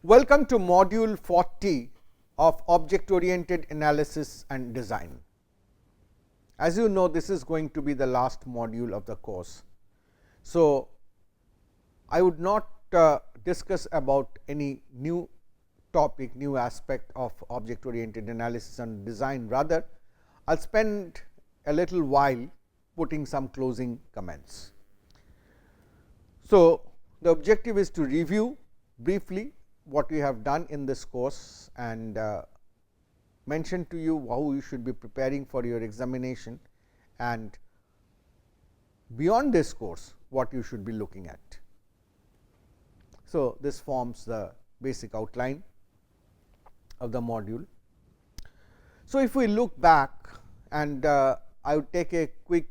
Welcome to module 40 of object oriented analysis and design. As you know, this is going to be the last module of the course. So, I would not discuss about any new topic, new aspect of object oriented analysis and design. Rather, I will spend a little while putting some closing comments. So, the objective is to review briefly what we have done in this course and mention to you how you should be preparing for your examination, and beyond this course what you should be looking at. So, this forms the basic outline of the module. So, if we look back and I would take a quick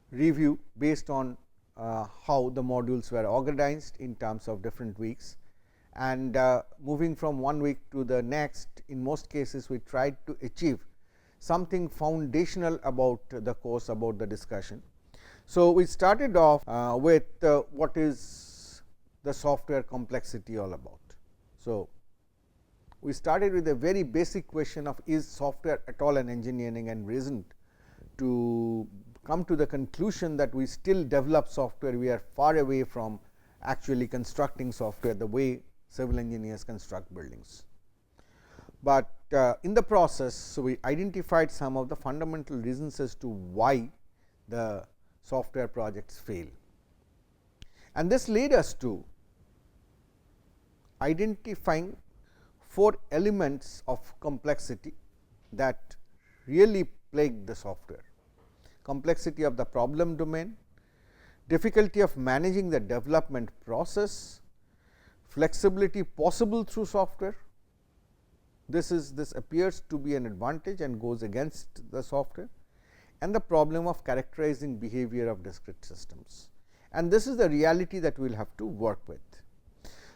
review based on how the modules were organized in terms of different weeks, and moving from one week to the next, in most cases we tried to achieve something foundational about the course, about the discussion. So, we started off with what is the software complexity all about. So, we started with a very basic question of is software at all an engineering, and reasoned to come to the conclusion that we still develop software, we are far away from actually constructing software the way civil engineers construct buildings. But in the process, so we identified some of the fundamental reasons as to why the software projects fail, and this led us to identifying 4 elements of complexity that really plague the software: complexity of the problem domain, difficulty of managing the development process, flexibility possible through software. This appears to be an advantage and goes against the software, and the problem of characterizing behavior of discrete systems, and this is the reality that we will have to work with.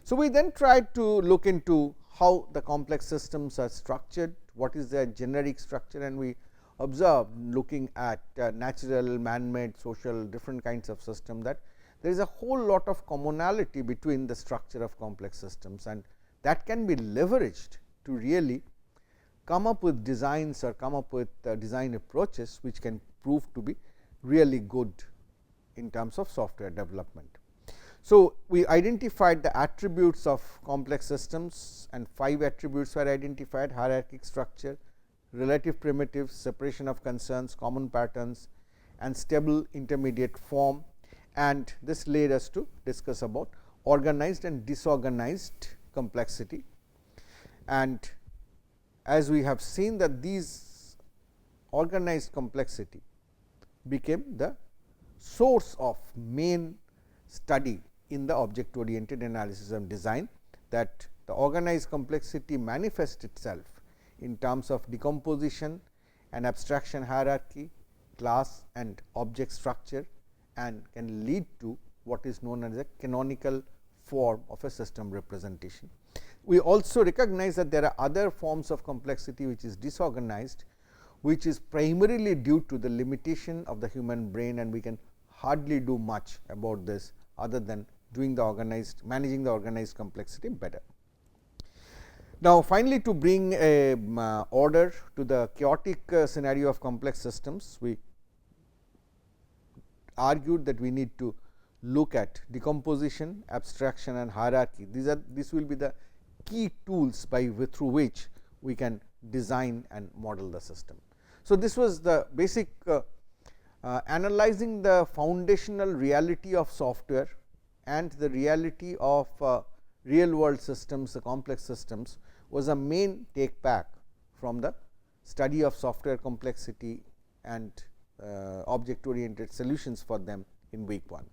So, we then tried to look into how the complex systems are structured, what is their generic structure, and we observed, looking at natural, man-made, social, different kinds of system, that there is a whole lot of commonality between the structure of complex systems, and that can be leveraged to really come up with designs or come up with design approaches which can prove to be really good in terms of software development. So, we identified the attributes of complex systems, and 5 attributes were identified: hierarchic structure, relative primitives, separation of concerns, common patterns, and stable intermediate form. And this led us to discuss about organized and disorganized complexity. And as we have seen that these organized complexity became the source of main study in the object oriented analysis and design, that the organized complexity manifests itself in terms of decomposition and abstraction hierarchy, class and object structure, and can lead to what is known as a canonical form of a system representation. We also recognize that there are other forms of complexity which is disorganized, which is primarily due to the limitation of the human brain, and we can hardly do much about this other than doing the organized, managing the organized complexity better. Now, finally, to bring a order to the chaotic scenario of complex systems, we argued that we need to look at decomposition, abstraction and hierarchy. These will be the key tools through which we can design and model the system. So, this was the basic analyzing the foundational reality of software and the reality of real world systems, the complex systems, was a main take back from the study of software complexity and object oriented solutions for them in week 1.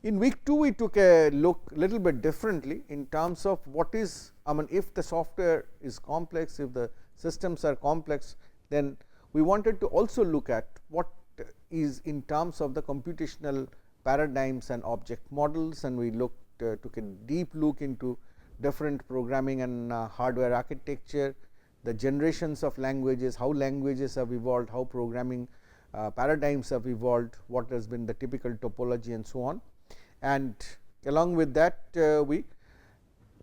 In week 2, we took a look little bit differently in terms of what is, if the software is complex, if the systems are complex, then we wanted to also look at what is in terms of the computational paradigms and object models, and we took a deep look into different programming and hardware architecture, the generations of languages, how languages have evolved, how programming paradigms have evolved, what has been the typical topology and so on. And along with that, we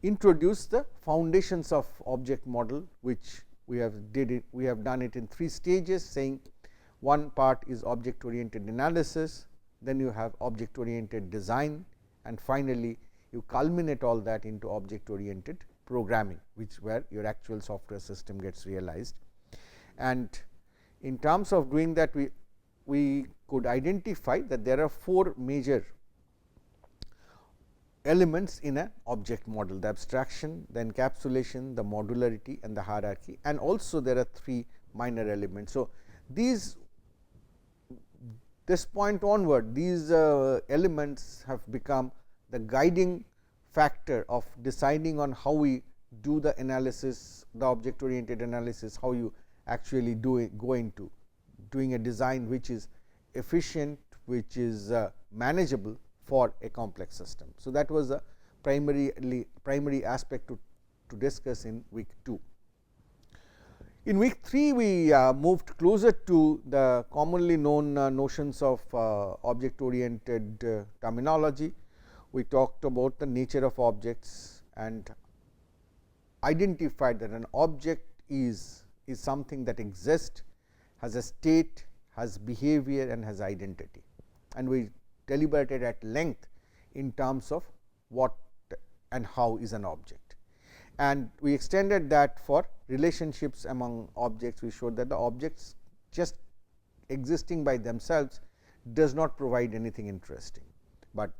introduce the foundations of object model, which we have done it in 3 stages, saying one part is object oriented analysis, then you have object oriented design, and finally, you culminate all that into object oriented programming, which where your actual software system gets realized. And in terms of doing that, we could identify that there are 4 major elements in an object model: the abstraction, the encapsulation, the modularity, and the hierarchy, and also there are 3 minor elements. So, this point onward, these elements have become the guiding factor of deciding on how we do the analysis, the object oriented analysis, how you actually go into doing a design which is efficient, which is manageable for a complex system. So, that was the primary aspect to discuss in week 2. In week 3, we moved closer to the commonly known notions of object oriented terminology. We talked about the nature of objects and identified that an object is something that exists, has a state, has behavior, and has identity. And we deliberated at length in terms of what and how is an object. And we extended that for relationships among objects. We showed that the objects just existing by themselves does not provide anything interesting, but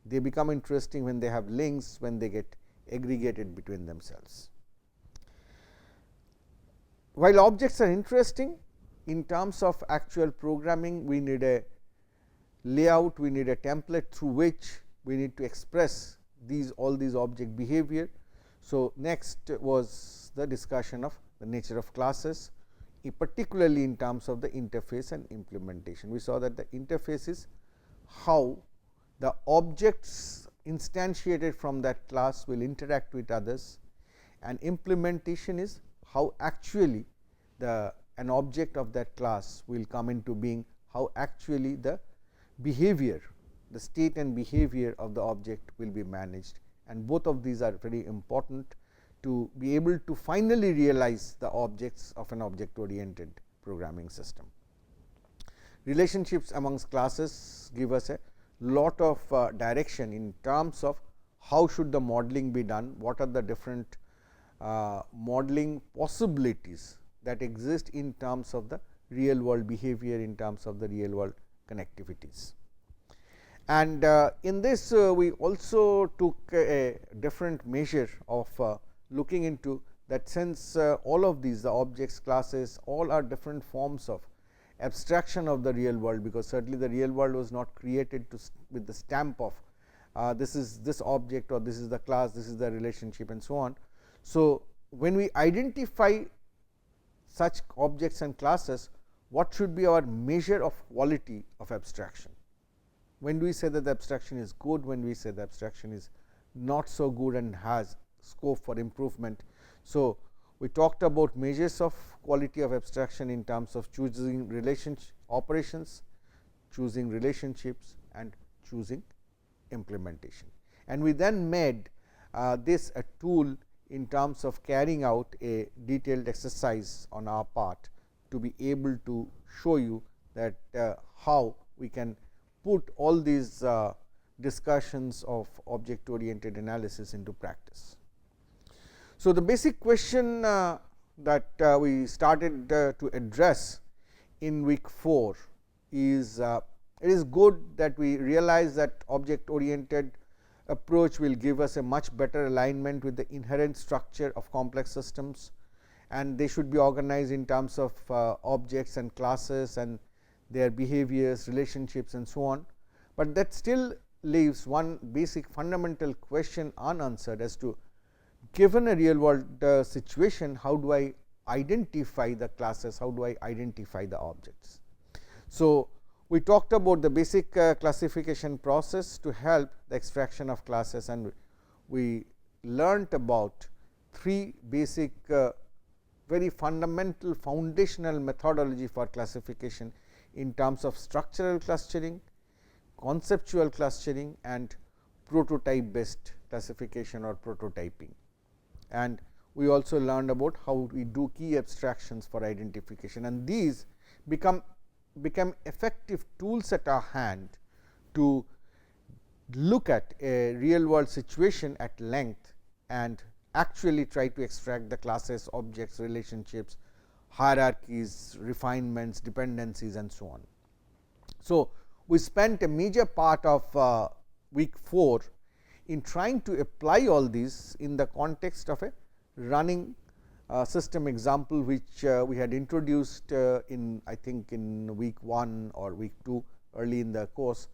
they become interesting when they have links, when they get aggregated between themselves. While objects are interesting, in terms of actual programming, we need a layout, we need a template through which we need to express all these object behavior. So, next was the discussion of the nature of classes, particularly in terms of the interface and implementation. We saw that the interface is how the objects instantiated from that class will interact with others, and implementation is how actually an object of that class will come into being, how actually the behavior, the state and behavior of the object will be managed, and both of these are very important to be able to finally realize the objects of an object oriented programming system. Relationships amongst classes give us a lot of direction in terms of how should the modeling be done, what are the different modeling possibilities that exist in terms of the real world behavior, in terms of the real world connectivities. And in this we also took a different measure of looking into that, since all of these, the objects, classes, all are different forms of abstraction of the real world, because certainly the real world was not created with the stamp of this is this object, or this is the class, this is the relationship, and so on. So, when we identify such objects and classes, what should be our measure of quality of abstraction? When do we say that the abstraction is good, when we say the abstraction is not so good and has scope for improvement? So, we talked about measures of quality of abstraction in terms of choosing relationship operations, choosing relationships, and choosing implementation. And we then made this a tool in terms of carrying out a detailed exercise on our part to be able to show you that how we can put all these discussions of object oriented analysis into practice. So, the basic question that we started to address in week 4 is it is good that we realize that object oriented approach will give us a much better alignment with the inherent structure of complex systems, and they should be organized in terms of objects and classes and their behaviors, relationships, and so on. But that still leaves one basic fundamental question unanswered as to, given a real world situation, how do I identify the classes, how do I identify the objects? So, we talked about the basic classification process to help the extraction of classes, and we learnt about 3 basic very fundamental foundational methodology for classification in terms of structural clustering, conceptual clustering, and prototype based classification or prototyping. And we also learned about how we do key abstractions for identification, and these become effective tools at our hand to look at a real world situation at length and actually try to extract the classes, objects, relationships, hierarchies, refinements, dependencies, and so on. So, we spent a major part of week 4 in trying to apply all these in the context of a running system example, which we had introduced in, I think, in week 1 or week 2 early in the course,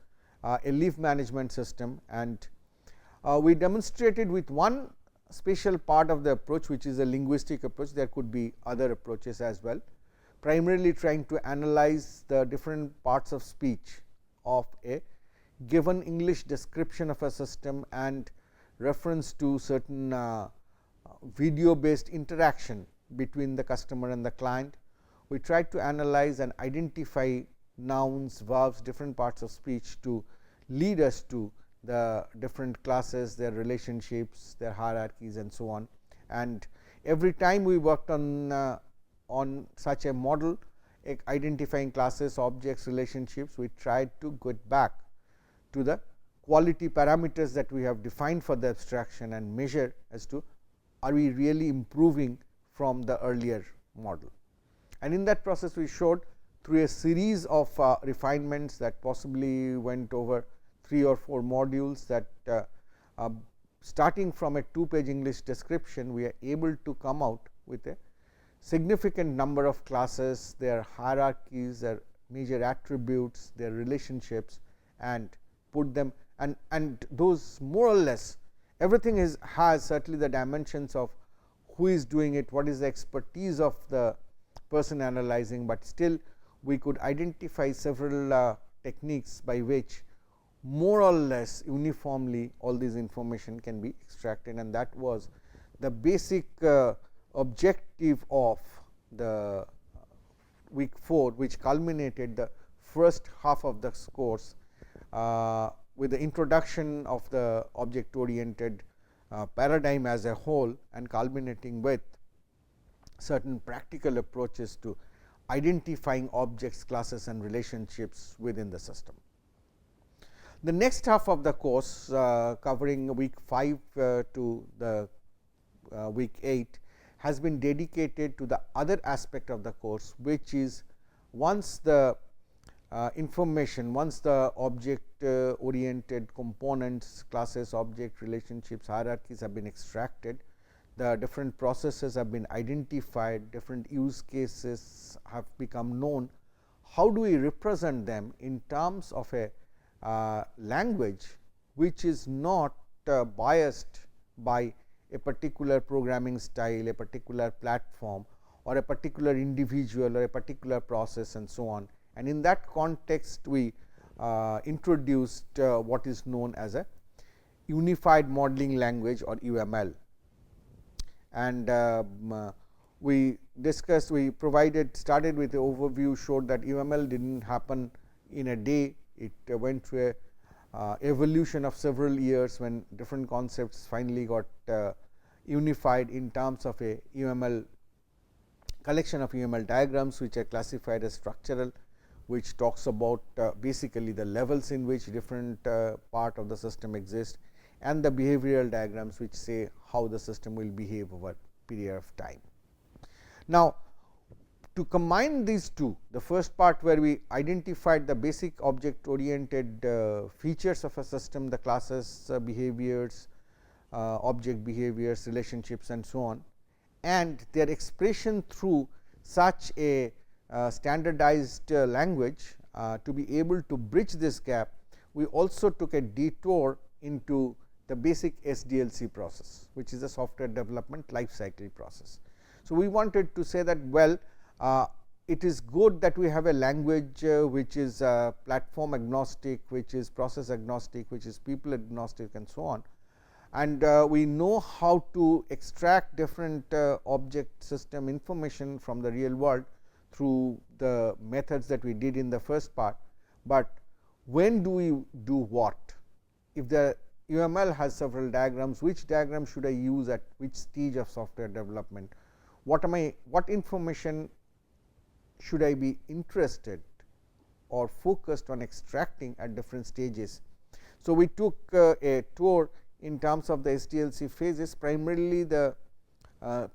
a leave management system. And we demonstrated with one special part of the approach, which is a linguistic approach. There could be other approaches as well, primarily trying to analyze the different parts of speech of a given English description of a system and reference to certain video based interaction between the customer and the client. We tried to analyze and identify nouns, verbs, different parts of speech to lead us to the different classes, their relationships, their hierarchies, and so on. And every time we worked on such a model, identifying classes, objects, relationships, we tried to get back to the quality parameters that we have defined for the abstraction and measure as to are we really improving from the earlier model. And in that process, we showed through a series of refinements that possibly went over 3 or 4 modules that starting from a 2-page English description, we are able to come out with a significant number of classes, their hierarchies, their major attributes, their relationships, and put them, and those more or less everything has certainly the dimensions of who is doing it, what is the expertise of the person analyzing, but still we could identify several techniques by which more or less uniformly all this information can be extracted, and that was the basic objective of the week 4, which culminated the first half of the course with the introduction of the object oriented paradigm as a whole, and culminating with certain practical approaches to identifying objects, classes, and relationships within the system. The next half of the course, covering week 5 to the week 8, has been dedicated to the other aspect of the course, which is once the information, once the object oriented components, classes, object, relationships, hierarchies have been extracted, the different processes have been identified, different use cases have become known. How do we represent them in terms of a language which is not biased by a particular programming style, a particular platform, or a particular individual, or a particular process, and so on. And in that context, we introduced what is known as a unified modeling language, or UML. And we discussed, we started with the overview, showed that UML did not happen in a day. It went through a evolution of several years when different concepts finally got unified in terms of a UML collection of UML diagrams, which are classified as structural, which talks about basically the levels in which different part of the system exist, and the behavioral diagrams, which say how the system will behave over a period of time. Now, to combine these two, the first part where we identified the basic object oriented features of a system, the classes, behaviors, object behaviors, relationships, and so on, and their expression through such a standardized language to be able to bridge this gap, we also took a detour into the basic SDLC process, which is a software development life cycle process. So, we wanted to say that it is good that we have a language which is platform agnostic, which is process agnostic, which is people agnostic, and so on. And we know how to extract different object system information from the real world through the methods that we did in the first part. But when do we do what? If the UML has several diagrams. Which diagram should I use at which stage of software development? What information should I be interested or focused on extracting at different stages? So, we took a tour in terms of the SDLC phases, primarily the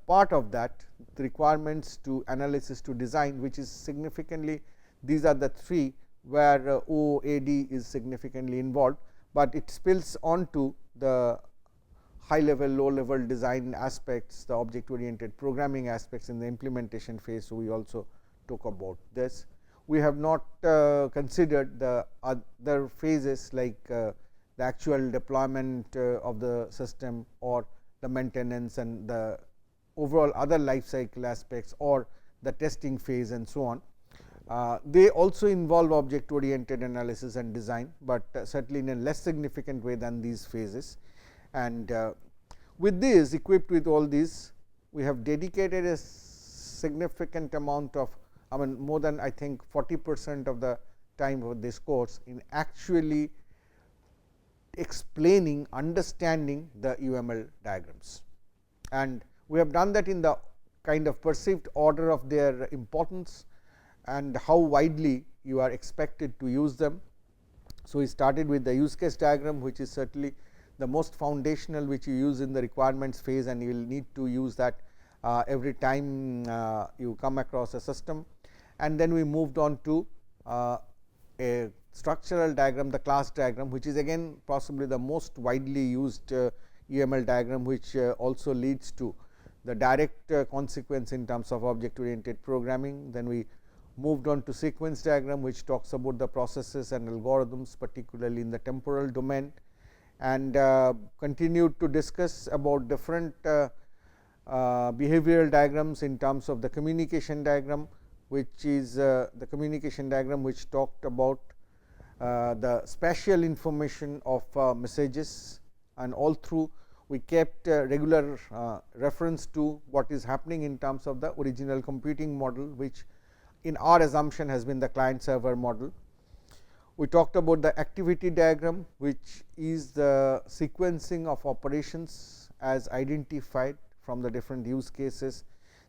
part of that, the requirements to analysis to design, which is significantly, these are the three where OOAD is significantly involved, but it spills onto the high level, low level design aspects, the object oriented programming aspects in the implementation phase. So, we also talk about this. We have not considered the other phases like the actual deployment of the system or the maintenance and the overall other life cycle aspects or the testing phase and so on. They also involve object oriented analysis and design, but certainly in a less significant way than these phases. And with this, equipped with all these, we have dedicated a significant amount of, I mean, more than I think 40% of the time of this course in actually explaining, understanding the UML diagrams. And we have done that in the kind of perceived order of their importance and how widely you are expected to use them. So, we started with the use case diagram, which is certainly the most foundational, which you use in the requirements phase, and you will need to use that every time you come across a system. And then we moved on to a structural diagram, the class diagram, which is again possibly the most widely used UML diagram, which also leads to the direct consequence in terms of object oriented programming. Then we moved on to sequence diagram, which talks about the processes and algorithms, particularly in the temporal domain, and continued to discuss about different behavioral diagrams in terms of the communication diagram, which is the communication diagram which talked about the spatial information of messages, and all through we kept regular reference to what is happening in terms of the original computing model, which in our assumption has been the client server model. We talked about the activity diagram, which is the sequencing of operations as identified from the different use cases,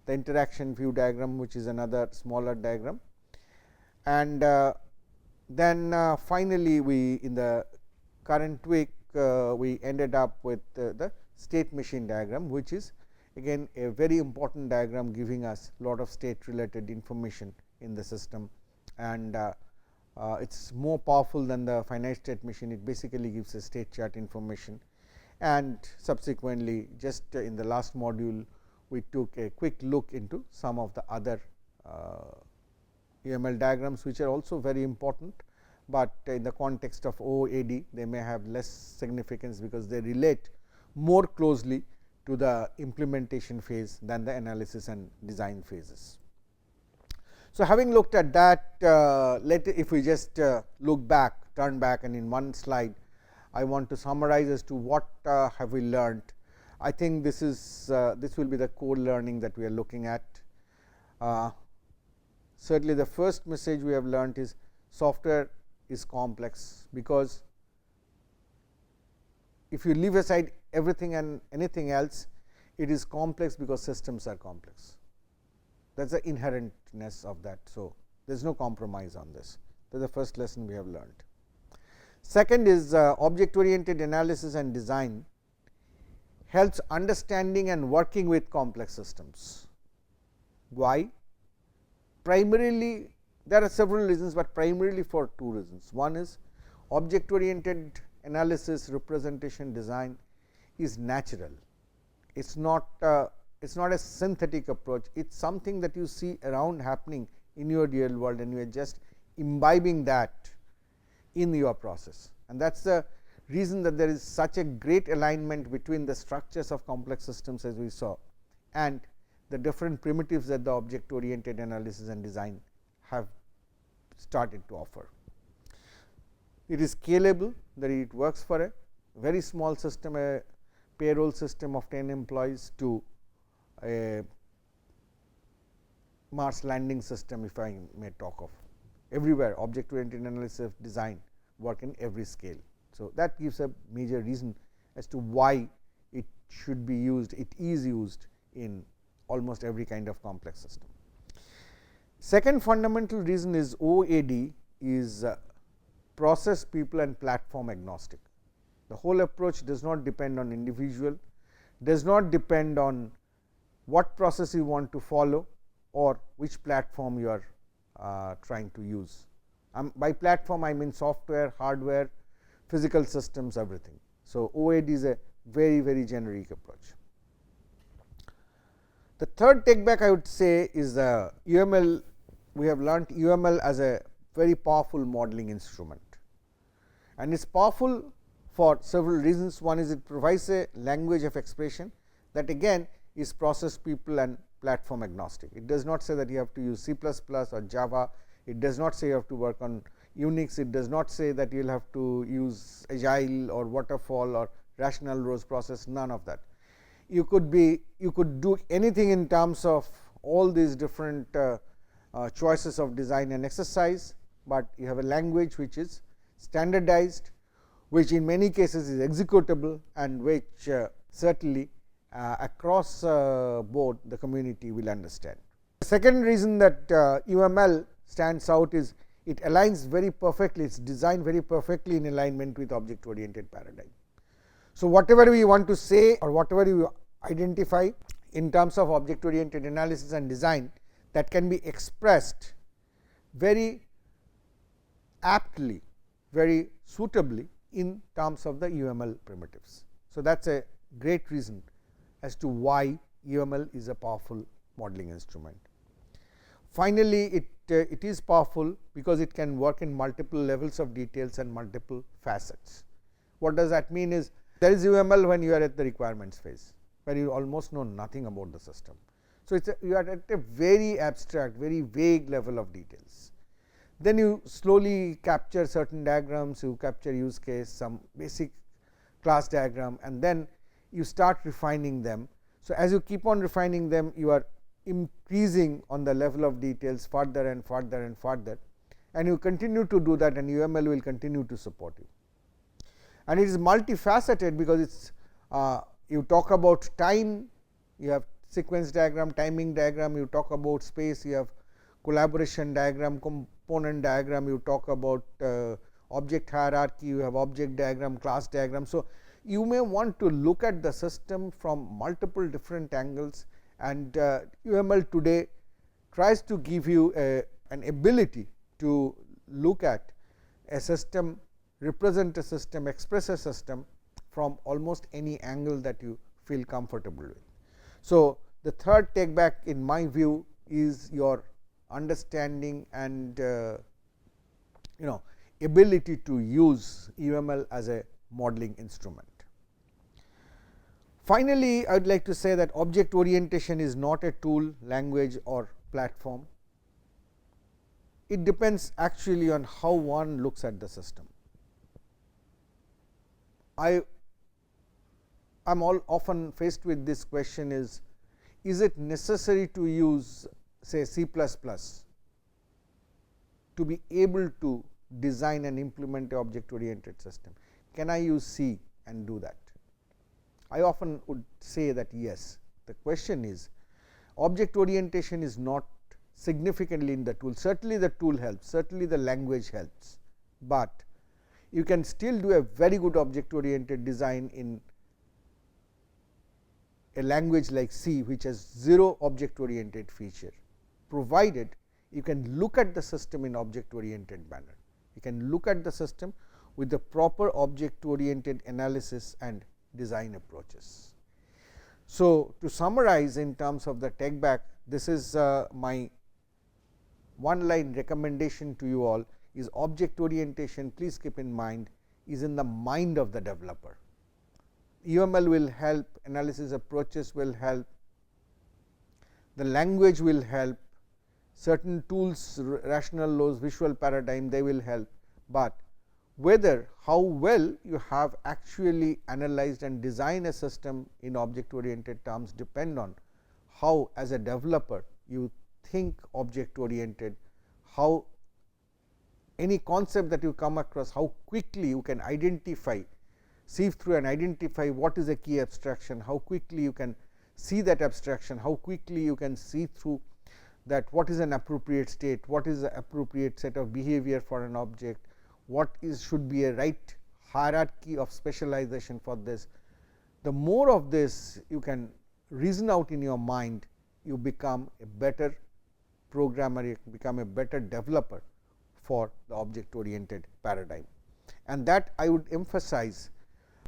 the interaction view diagram, which is another smaller diagram. And then finally, we in the current week we ended up with the state machine diagram, which is again a very important diagram, giving us lot of state related information in the system, and it is more powerful than the finite state machine. It basically gives a state chart information, and subsequently just in the last module we took a quick look into some of the other UML diagrams, which are also very important, but in the context of OOAD they may have less significance, because they relate more closely to the implementation phase than the analysis and design phases. So, having looked at that, if we just look back, turn back, and in one slide I want to summarize as to what have we learned. I think this is this will be the core learning that we are looking at. Certainly, the first message we have learned is software is complex, because if you leave aside everything and anything else, it is complex because systems are complex. That is the inherentness of that. So, there is no compromise on this. That is the first lesson we have learned. Second is object oriented analysis and design helps understanding and working with complex systems. Why? Primarily, there are several reasons, but primarily for two reasons. One is object oriented analysis, representation, design is natural. It is not a synthetic approach. It is something that you see around happening in your real world, and you are just imbibing that in your process. And that is the reason that there is such a great alignment between the structures of complex systems, as we saw, and the different primitives that the object oriented analysis and design have started to offer. It is scalable, that it works for a very small system, a payroll system of 10 employees, to a Mars landing system, if I may talk of. Everywhere object oriented analysis design work in every scale. So, that gives a major reason as to why it should be used, it is used in almost every kind of complex system. Second fundamental reason is OAD is process, people and platform agnostic. The whole approach does not depend on individual, does not depend on what process you want to follow or which platform you are trying to use. By platform I mean software, hardware, physical systems, everything. So, OAD is a very, very generic approach. The third take back I would say is the UML. We have learnt UML as a very powerful modeling instrument, and it is powerful for several reasons. One is it provides a language of expression that again is process, people and platform agnostic. It does not say that you have to use C++ or Java. It does not say you have to work on Unix. It does not say that you will have to use agile or waterfall or rational rows process, none of that. You could do anything in terms of all these different choices of design and exercise, but you have a language which is standardized, which in many cases is executable and which certainly across board the community will understand. The second reason that UML stands out is it aligns very perfectly, it is designed very perfectly in alignment with object oriented paradigm. So, whatever we want to say or whatever you identify in terms of object oriented analysis and design, that can be expressed very aptly, very suitably in terms of the UML primitives. So, that is a great reason as to why UML is a powerful modeling instrument. Finally, it is powerful because it can work in multiple levels of details and multiple facets. What does that mean is, there is UML when you are at the requirements phase, where you almost know nothing about the system. So, you are at a very abstract, very vague level of details. Then you slowly capture certain diagrams, you capture use case, some basic class diagram, and then you start refining them. So, as you keep on refining them, you are increasing on the level of details further and further and further, and you continue to do that, and UML will continue to support you. And it is multifaceted because it's you talk about time, you have sequence diagram, timing diagram, you talk about space, you have collaboration diagram, component diagram, you talk about object hierarchy, you have object diagram, class diagram. So, you may want to look at the system from multiple different angles, and UML today tries to give you an ability to look at a system, represent a system, express a system from almost any angle that you feel comfortable with. So, the third take back in my view is your understanding and ability to use UML as a modeling instrument. Finally, I would like to say that object orientation is not a tool, language or platform. It depends actually on how one looks at the system. I am often faced with this question is it necessary to use say C++ to be able to design and implement an object oriented system? Can I use C and do that? I often would say that yes. The question is, object orientation is not significantly in the tool. Certainly the tool helps, certainly the language helps, but you can still do a very good object oriented design in a language like C, which has 0 object oriented feature, provided you can look at the system in object oriented manner. You can look at the system with the proper object oriented analysis and design approaches. So, to summarize in terms of the take back, this is my one line recommendation to you all is object orientation, please keep in mind, is in the mind of the developer. UML will help, analysis approaches will help, the language will help, certain tools, rational laws, visual paradigm, they will help, but whether how well you have actually analyzed and designed a system in object oriented terms depend on how as a developer you think object oriented, how any concept that you come across, how quickly you can identify, sieve through and identify what is a key abstraction, how quickly you can see that abstraction, how quickly you can see through that what is an appropriate state, what is the appropriate set of behavior for an object, what is should be a right hierarchy of specialization for this. The more of this you can reason out in your mind, you become a better programmer, you become a better developer for the object oriented paradigm. And that I would emphasize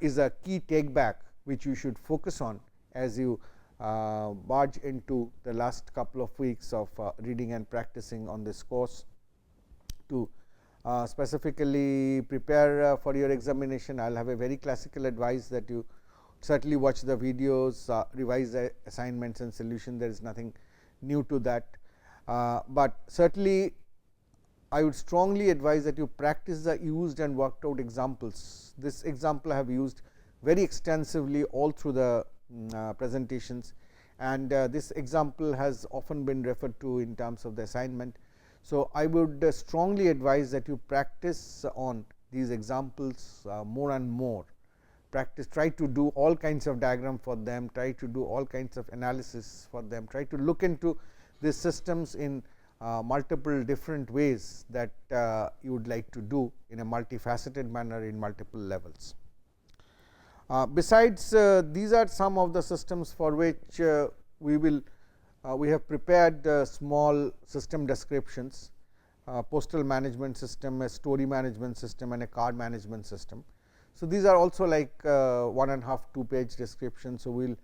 is a key take back which you should focus on as you barge into the last couple of weeks of reading and practicing on this course. To specifically prepare for your examination, I will have a very classical advice that you certainly watch the videos, revise the assignments and solution. There is nothing new to that, but certainly I would strongly advise that you practice the used and worked out examples. This example I have used very extensively all through the presentations, and this example has often been referred to in terms of the assignment. So, I would strongly advise that you practice on these examples more and more. Practice, try to do all kinds of diagram for them, try to do all kinds of analysis for them, try to look into these systems in multiple different ways that you would like to do in a multifaceted manner in multiple levels. Besides, these are some of the systems for which we have prepared small system descriptions, postal management system, a story management system, and a card management system. So, these are also like 1.5 to 2 page descriptions. So, we will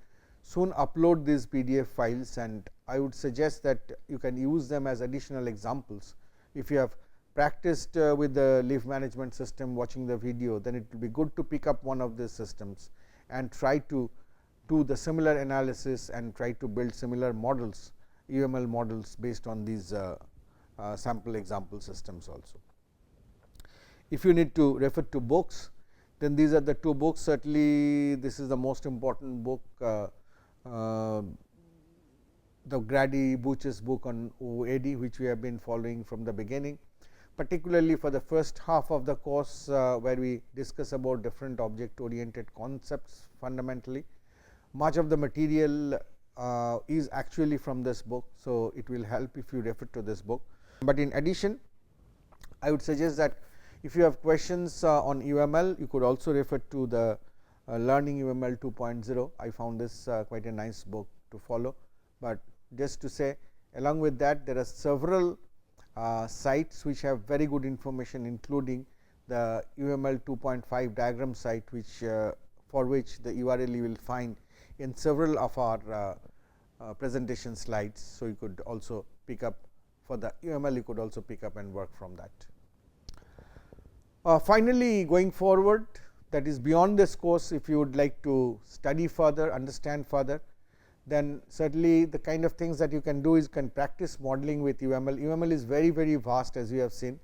soon upload these PDF files, and I would suggest that you can use them as additional examples. If you have practiced with the leaf management system watching the video, then it will be good to pick up one of these systems and try to do the similar analysis and try to build similar models, UML models based on these sample example systems also. If you need to refer to books, then these are the 2 books. Certainly, this is the most important book, the Grady Buch's book on OAD, which we have been following from the beginning, particularly for the first half of the course, where we discuss about different object oriented concepts fundamentally. Much of the material is actually from this book. So, it will help if you refer to this book. But in addition, I would suggest that if you have questions on UML, you could also refer to the Learning UML 2.0. I found this quite a nice book to follow, but just to say, along with that, there are several sites which have very good information, including the UML 2.5 diagram site, which for which the URL you will find in several of our presentation slides. So, you could also pick up for the UML, you could also pick up and work from that. Finally, going forward, that is beyond this course, if you would like to study further, understand further, then certainly the kind of things that you can do is you can practice modeling with UML. UML is very, very vast, as you have seen.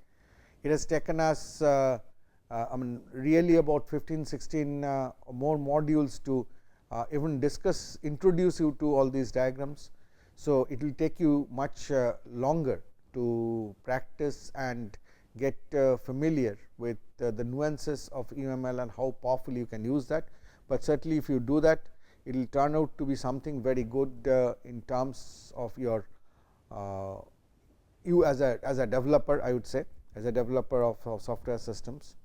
It has taken us really about 15-16 more modules to even introduce you to all these diagrams. So, it will take you much longer to practice and get familiar with the nuances of UML and how powerfully you can use that. But certainly, if you do that, it will turn out to be something very good in terms of your you as a developer, I would say, as a developer of software systems.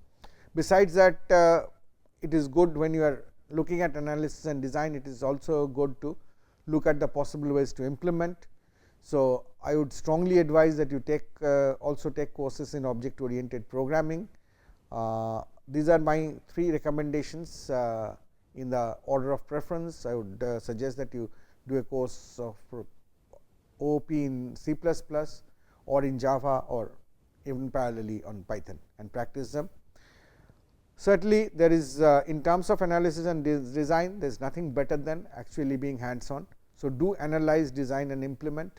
Besides that, it is good when you are looking at analysis and design, it is also good to look at the possible ways to implement. So, I would strongly advise that you also take courses in object oriented programming. These are my 3 recommendations in the order of preference. I would suggest that you do a course of OOP in C++ or in Java, or even parallelly on Python, and practice them. Certainly, there is in terms of analysis and design, there is nothing better than actually being hands on. So, do analyze, design and implement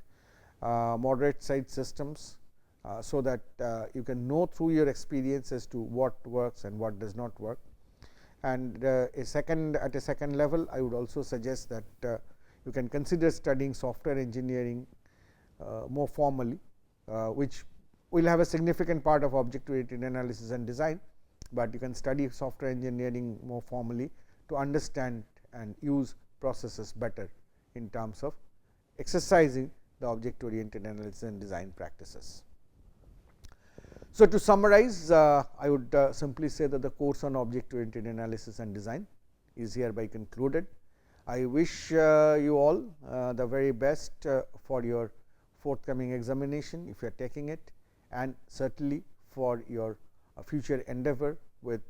moderate sized systems, so that you can know through your experience as to what works and what does not work. And at a second level, I would also suggest that you can consider studying software engineering more formally, which will have a significant part of object oriented analysis and design, but you can study software engineering more formally to understand and use processes better in terms of exercising the object oriented analysis and design practices. So, to summarize, I would simply say that the course on object oriented analysis and design is hereby concluded. I wish you all the very best for your forthcoming examination if you are taking it, and certainly for your future endeavor with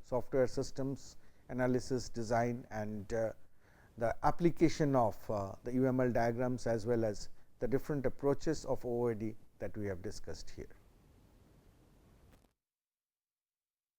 software systems analysis, design, and the application of the UML diagrams as well as the different approaches of OOD that we have discussed here.